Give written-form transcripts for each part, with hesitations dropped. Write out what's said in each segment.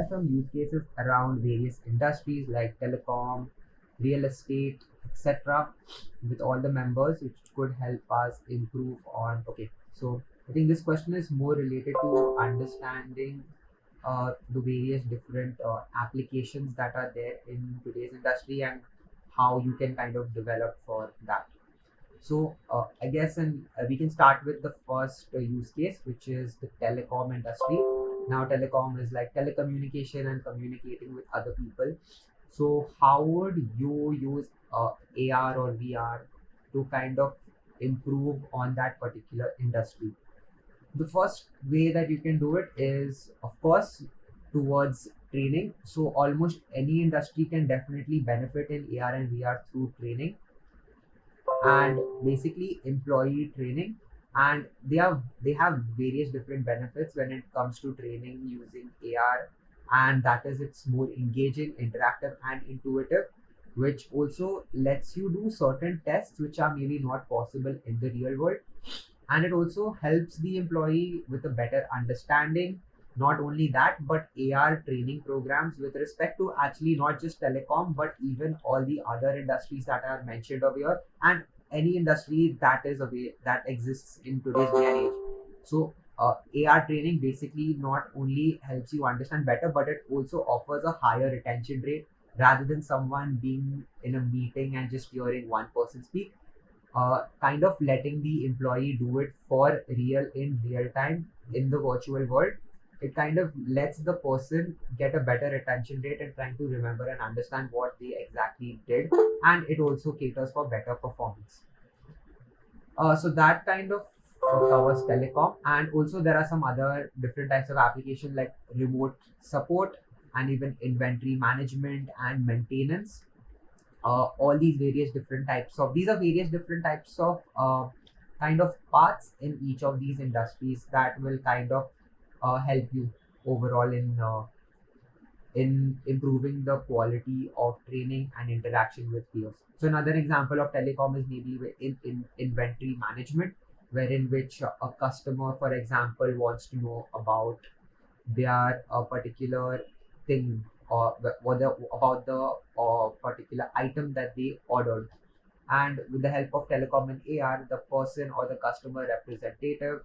share some use cases around various industries like telecom, real estate, etc., with all the members, which could help us improve on. Okay, so I think this question is more related to understanding the various different applications that are there in today's industry and how you can kind of develop for that. So I guess and we can start with the first use case, which is the telecom industry. Now, telecom is like telecommunication and communicating with other people. So, how would you use AR or VR to kind of improve on that particular industry? The first way that you can do it is, of course, towards training. So, almost any industry can definitely benefit in AR and VR through training and basically employee training, and they have various different benefits when it comes to training using AR, and that is it's more engaging, interactive and intuitive, which also lets you do certain tests which are maybe not possible in the real world, and it also helps the employee with a better understanding. Not only that, but AR training programs with respect to actually not just telecom, but even all the other industries that are mentioned over here, and any industry that is away that exists in today's day and age. So AR training basically not only helps you understand better, but it also offers a higher retention rate rather than someone being in a meeting and just hearing one person speak, kind of letting the employee do it for real in real time in the virtual world. It kind of lets the person get a better retention rate and trying to remember and understand what they exactly did, and it also caters for better performance. So that kind of covers telecom, and also there are some other different types of application like remote support and even inventory management and maintenance. All these various different types of these are various different types of kind of parts in each of these industries that will kind of help you overall in improving the quality of training and interaction with peers. So another example of telecom is maybe in inventory management, wherein which a customer, for example, wants to know about their particular thing or about the particular item that they ordered. And with the help of telecom and AR, the person or the customer representative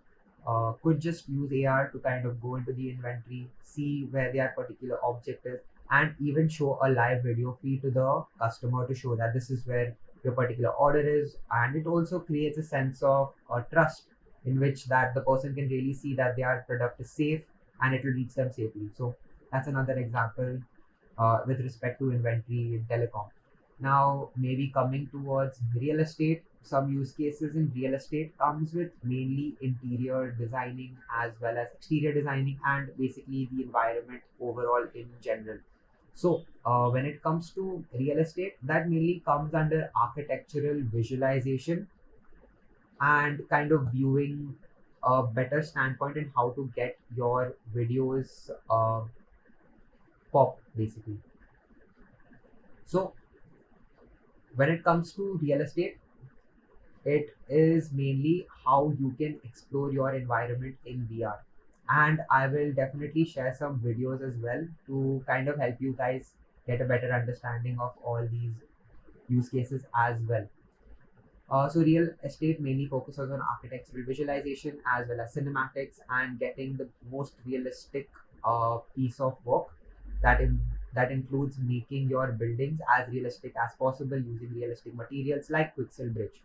could just use AR to kind of go into the inventory, see where their particular object is, and even show a live video feed to the customer to show that this is where your particular order is. And it also creates a sense of trust in which that the person can really see that their product is safe and it will reach them safely. So that's another example with respect to inventory in telecom. Now, maybe coming towards real estate, some use cases in real estate comes with mainly interior designing as well as exterior designing and basically the environment overall in general. So, when it comes to real estate, that mainly comes under architectural visualization and kind of viewing a better standpoint in how to get your videos pop basically. So, when it comes to real estate, it is mainly how you can explore your environment in VR. And I will definitely share some videos as well to kind of help you guys get a better understanding of all these use cases as well. So real estate mainly focuses on architectural visualization as well as cinematics and getting the most realistic piece of work that in that includes making your buildings as realistic as possible using realistic materials like Quixel Bridge.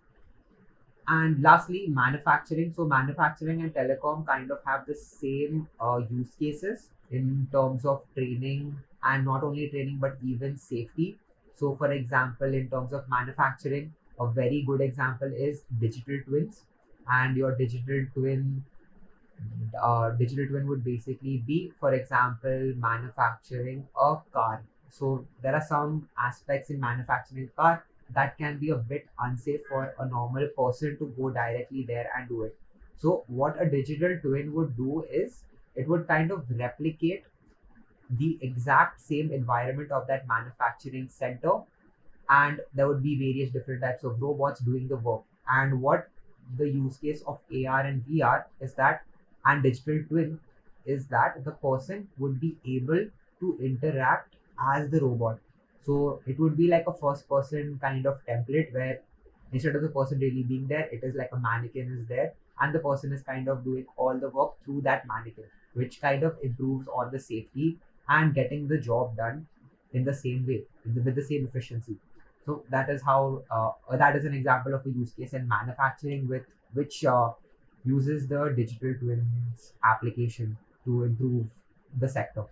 And lastly, manufacturing. So manufacturing and telecom kind of have the same use cases in terms of training, and not only training but even safety. So for example, in terms of manufacturing, a very good example is digital twins. And your digital twin would basically be, for example, manufacturing a car. So there are some aspects in manufacturing a car that can be a bit unsafe for a normal person to go directly there and do it. So what a digital twin would do is it would kind of replicate the exact same environment of that manufacturing center, and there would be various different types of robots doing the work. And what the use case of AR and VR is that, and digital twin is that the person would be able to interact as the robot. So it would be like a first person kind of template where instead of the person really being there, it is like a mannequin is there, and the person is kind of doing all the work through that mannequin, which kind of improves on the safety and getting the job done in the same way, with the same efficiency. So that is how that is an example of a use case in manufacturing with which uses the digital twins application to improve the sector.